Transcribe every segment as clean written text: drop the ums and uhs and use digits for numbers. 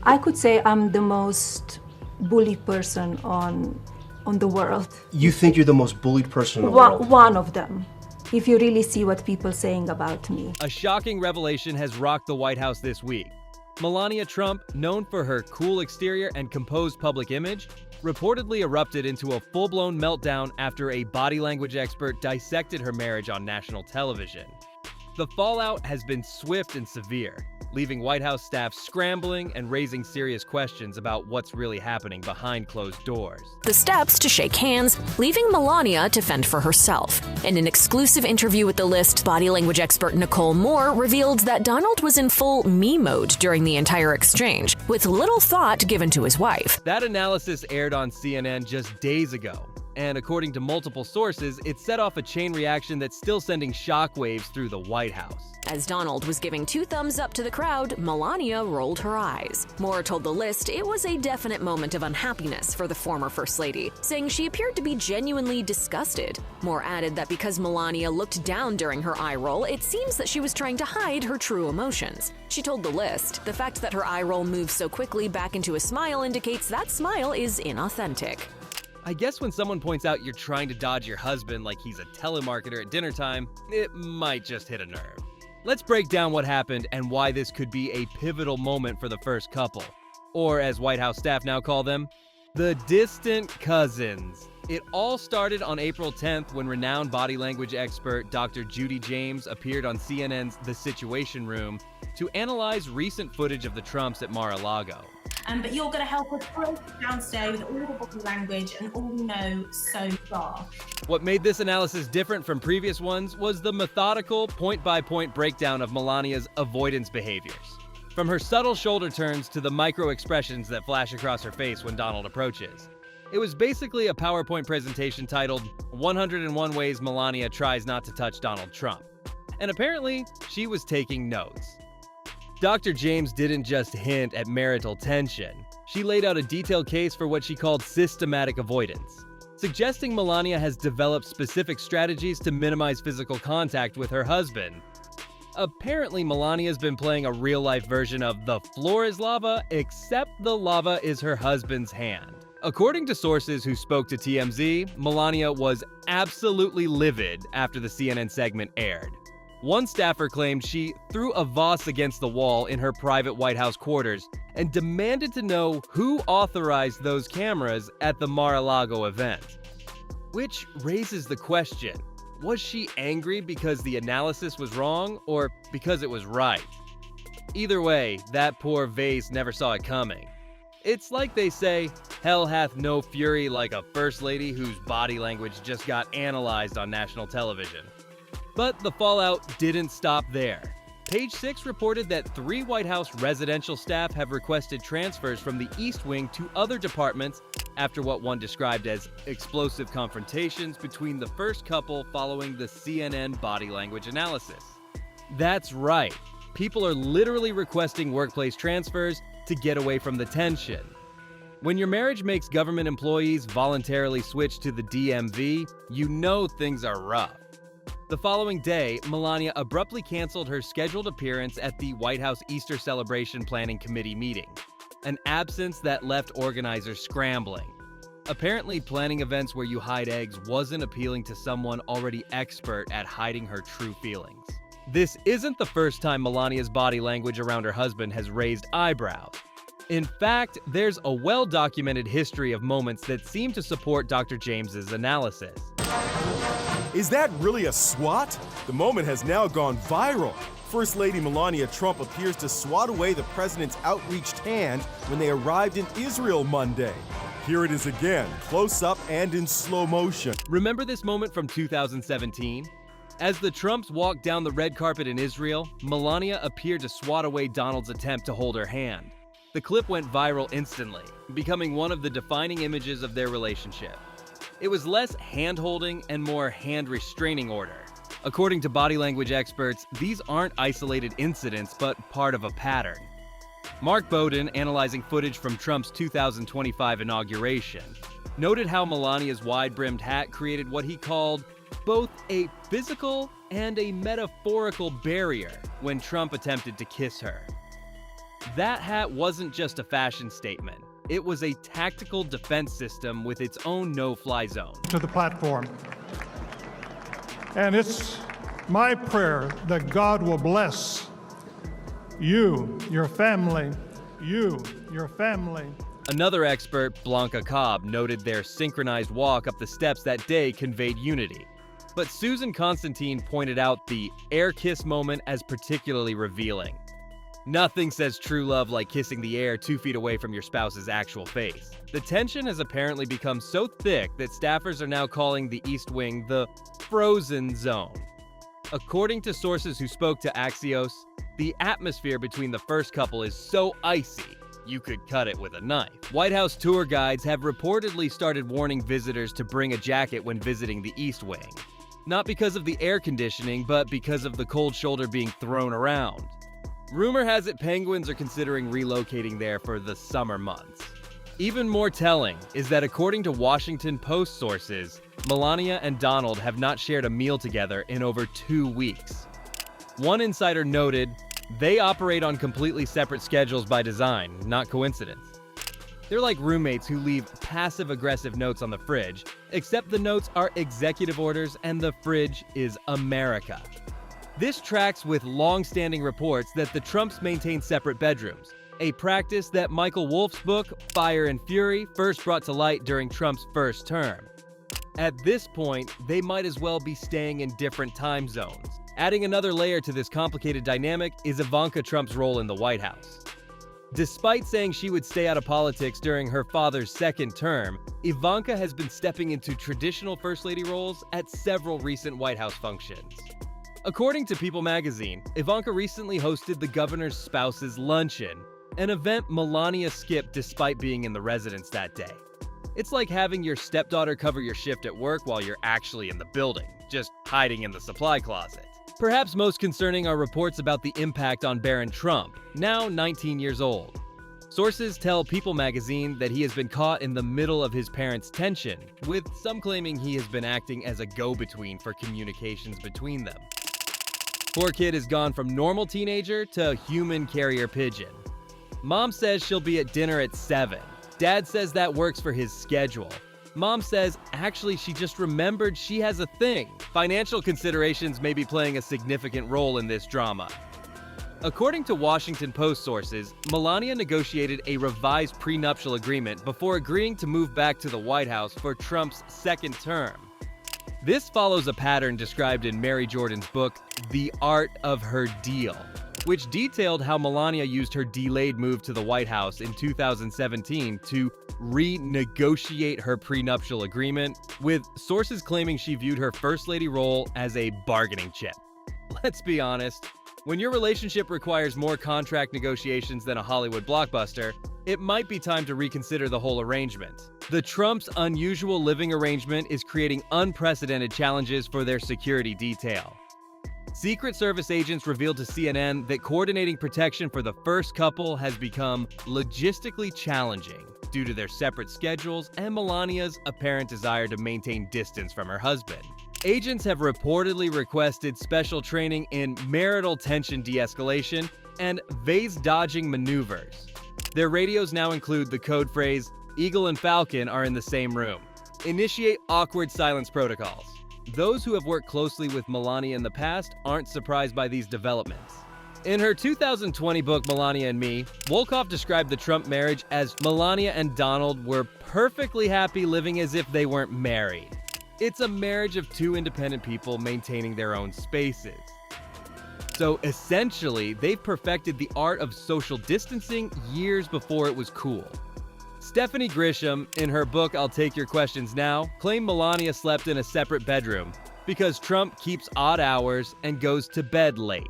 I could say I'm the most bullied person on the world. You think you're the most bullied person in the world? One of them, if you really see what people are saying about me. A shocking revelation has rocked the White House this week. Melania Trump, known for her cool exterior and composed public image, reportedly erupted into a full-blown meltdown after a body language expert dissected her marriage on national television. The fallout has been swift and severe, leaving White House staff scrambling and raising serious questions about what's really happening behind closed doors. The steps to shake hands, leaving Melania to fend for herself. In an exclusive interview with The List, body language expert Nicole Moore revealed that Donald was in full me mode during the entire exchange, with little thought given to his wife. That analysis aired on CNN just days ago, and according to multiple sources, it set off a chain reaction that's still sending shockwaves through the White House. As Donald was giving 2 thumbs up to the crowd, Melania rolled her eyes. Moore told The List it was a definite moment of unhappiness for the former First Lady, saying she appeared to be genuinely disgusted. Moore added that because Melania looked down during her eye roll, it seems that she was trying to hide her true emotions. She told The List, the fact that her eye roll moves so quickly back into a smile indicates that smile is inauthentic. I guess when someone points out you're trying to dodge your husband like he's a telemarketer at dinner time, it might just hit a nerve. Let's break down what happened and why this could be a pivotal moment for the first couple. Or as White House staff now call them, the distant cousins. It all started on April 10th when renowned body language expert Dr. Judy James appeared on CNN's The Situation Room to analyze recent footage of the Trumps at Mar-a-Lago. But you're going to help us break downstairs with all the body language and all we know so far. What made this analysis different from previous ones was the methodical, point-by-point breakdown of Melania's avoidance behaviors. From her subtle shoulder turns to the micro-expressions that flash across her face when Donald approaches. It was basically a PowerPoint presentation titled 101 Ways Melania Tries Not to Touch Donald Trump. And apparently, she was taking notes. Dr. James didn't just hint at marital tension. She laid out a detailed case for what she called systematic avoidance, suggesting Melania has developed specific strategies to minimize physical contact with her husband. Apparently, Melania's been playing a real-life version of the floor is lava, except the lava is her husband's hand. According to sources who spoke to TMZ, Melania was absolutely livid after the CNN segment aired. One staffer claimed she threw a vase against the wall in her private White House quarters and demanded to know who authorized those cameras at the Mar-a-Lago event. Which raises the question, was she angry because the analysis was wrong or because it was right? Either way, that poor vase never saw it coming. It's like they say, hell hath no fury like a first lady whose body language just got analyzed on national television. But the fallout didn't stop there. Page 6 reported that 3 White House residential staff have requested transfers from the East Wing to other departments after what one described as explosive confrontations between the first couple following the CNN body language analysis. That's right. People are literally requesting workplace transfers to get away from the tension. When your marriage makes government employees voluntarily switch to the DMV, you know things are rough. The following day, Melania abruptly canceled her scheduled appearance at the White House Easter Celebration Planning Committee meeting, an absence that left organizers scrambling. Apparently, planning events where you hide eggs wasn't appealing to someone already expert at hiding her true feelings. This isn't the first time Melania's body language around her husband has raised eyebrows. In fact, there's a well-documented history of moments that seem to support Dr. James's analysis. Is that really a swat? The moment has now gone viral. First Lady Melania Trump appears to swat away the president's outreached hand when they arrived in Israel Monday. Here it is again, close up and in slow motion. Remember this moment from 2017? As the Trumps walked down the red carpet in Israel, Melania appeared to swat away Donald's attempt to hold her hand. The clip went viral instantly, becoming one of the defining images of their relationship. It was less hand-holding and more hand-restraining order. According to body language experts, these aren't isolated incidents, but part of a pattern. Mark Bowden, analyzing footage from Trump's 2025 inauguration, noted how Melania's wide-brimmed hat created what he called both a physical and a metaphorical barrier when Trump attempted to kiss her. That hat wasn't just a fashion statement. It was a tactical defense system with its own no-fly zone. To the platform. And it's my prayer that God will bless you, your family, your family. Another expert, Blanca Cobb, noted their synchronized walk up the steps that day conveyed unity. But Susan Constantine pointed out the air kiss moment as particularly revealing. Nothing says true love like kissing the air 2 feet away from your spouse's actual face. The tension has apparently become so thick that staffers are now calling the East Wing the frozen zone. According to sources who spoke to Axios, the atmosphere between the first couple is so icy, you could cut it with a knife. White House tour guides have reportedly started warning visitors to bring a jacket when visiting the East Wing. Not because of the air conditioning, but because of the cold shoulder being thrown around. Rumor has it penguins are considering relocating there for the summer months. Even more telling is that according to Washington Post sources, Melania and Donald have not shared a meal together in over 2 weeks. One insider noted, they operate on completely separate schedules by design, not coincidence. They're like roommates who leave passive-aggressive notes on the fridge, except the notes are executive orders and the fridge is America. This tracks with long-standing reports that the Trumps maintain separate bedrooms, a practice that Michael Wolff's book, Fire and Fury, first brought to light during Trump's first term. At this point, they might as well be staying in different time zones. Adding another layer to this complicated dynamic is Ivanka Trump's role in the White House. Despite saying she would stay out of politics during her father's second term, Ivanka has been stepping into traditional First Lady roles at several recent White House functions. According to People magazine, Ivanka recently hosted the governor's spouse's luncheon, an event Melania skipped despite being in the residence that day. It's like having your stepdaughter cover your shift at work while you're actually in the building, just hiding in the supply closet. Perhaps most concerning are reports about the impact on Barron Trump, now 19 years old. Sources tell People magazine that he has been caught in the middle of his parents' tension, with some claiming he has been acting as a go-between for communications between them. Poor kid has gone from normal teenager to human carrier pigeon. Mom says she'll be at dinner at 7. Dad says that works for his schedule. Mom says actually she just remembered she has a thing. Financial considerations may be playing a significant role in this drama. According to Washington Post sources, Melania negotiated a revised prenuptial agreement before agreeing to move back to the White House for Trump's second term. This follows a pattern described in Mary Jordan's book, The Art of Her Deal, which detailed how Melania used her delayed move to the White House in 2017 to renegotiate her prenuptial agreement, with sources claiming she viewed her First Lady role as a bargaining chip. Let's be honest, when your relationship requires more contract negotiations than a Hollywood blockbuster, it might be time to reconsider the whole arrangement. The Trumps' unusual living arrangement is creating unprecedented challenges for their security detail. Secret Service agents revealed to CNN that coordinating protection for the first couple has become logistically challenging due to their separate schedules and Melania's apparent desire to maintain distance from her husband. Agents have reportedly requested special training in marital tension de-escalation and vase-dodging maneuvers. Their radios now include the code phrase, "Eagle and Falcon are in the same room. Initiate awkward silence protocols." Those who have worked closely with Melania in the past aren't surprised by these developments. In her 2020 book, Melania and Me, Wolkoff described the Trump marriage as Melania and Donald were perfectly happy living as if they weren't married. It's a marriage of two independent people maintaining their own spaces. So essentially, they've perfected the art of social distancing years before it was cool. Stephanie Grisham, in her book I'll Take Your Questions Now, claimed Melania slept in a separate bedroom because Trump keeps odd hours and goes to bed late.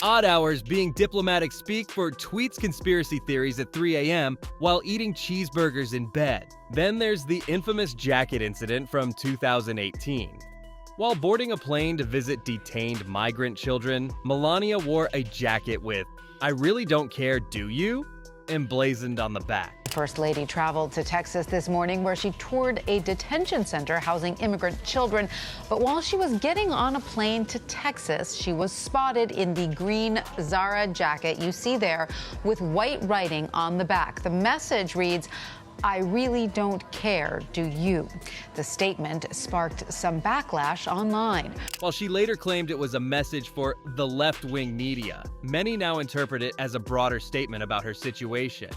Odd hours being diplomatic speak for tweets conspiracy theories at 3 a.m. while eating cheeseburgers in bed. Then there's the infamous jacket incident from 2018. While boarding a plane to visit detained migrant children, Melania wore a jacket with, "I really don't care, do you?" emblazoned on the back. First Lady traveled to Texas this morning where she toured a detention center housing immigrant children. But while she was getting on a plane to Texas, she was spotted in the green Zara jacket you see there with white writing on the back. The message reads, "I really don't care, do you?" The statement sparked some backlash online. While she later claimed it was a message for the left-wing media, many now interpret it as a broader statement about her situation.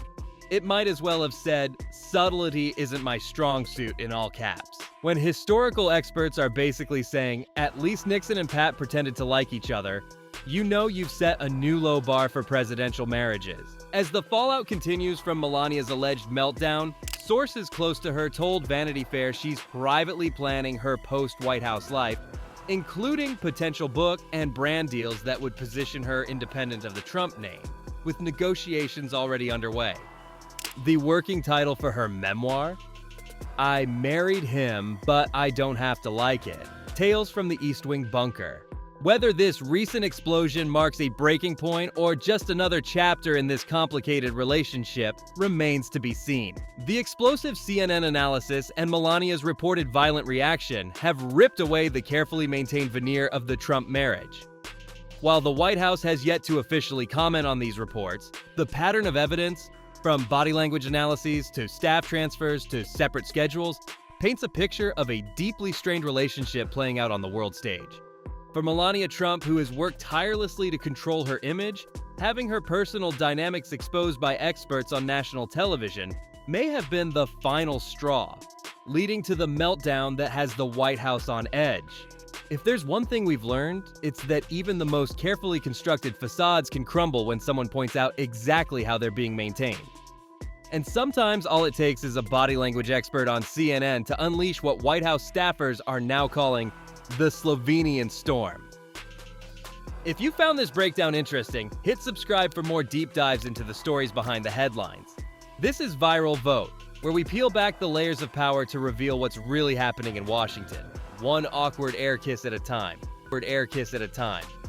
It might as well have said, "Subtlety isn't my strong suit," in all caps. When historical experts are basically saying, at least Nixon and Pat pretended to like each other, you know you've set a new low bar for presidential marriages. As the fallout continues from Melania's alleged meltdown, sources close to her told Vanity Fair she's privately planning her post-White House life, including potential book and brand deals that would position her independent of the Trump name, with negotiations already underway. The working title for her memoir? I Married Him, But I Don't Have to Like It. Tales from the East Wing Bunker. Whether this recent explosion marks a breaking point or just another chapter in this complicated relationship remains to be seen. The explosive CNN analysis and Melania's reported violent reaction have ripped away the carefully maintained veneer of the Trump marriage. While the White House has yet to officially comment on these reports, the pattern of evidence, from body language analyses to staff transfers to separate schedules, paints a picture of a deeply strained relationship playing out on the world stage. For Melania Trump, who has worked tirelessly to control her image, having her personal dynamics exposed by experts on national television may have been the final straw, leading to the meltdown that has the White House on edge. If there's one thing we've learned, it's that even the most carefully constructed facades can crumble when someone points out exactly how they're being maintained. And sometimes all it takes is a body language expert on CNN to unleash what White House staffers are now calling the Slovenian storm. If you found this breakdown interesting, hit subscribe for more deep dives into the stories behind the headlines. This is Viral Vote, where we peel back the layers of power to reveal what's really happening in Washington, one awkward air kiss at a time.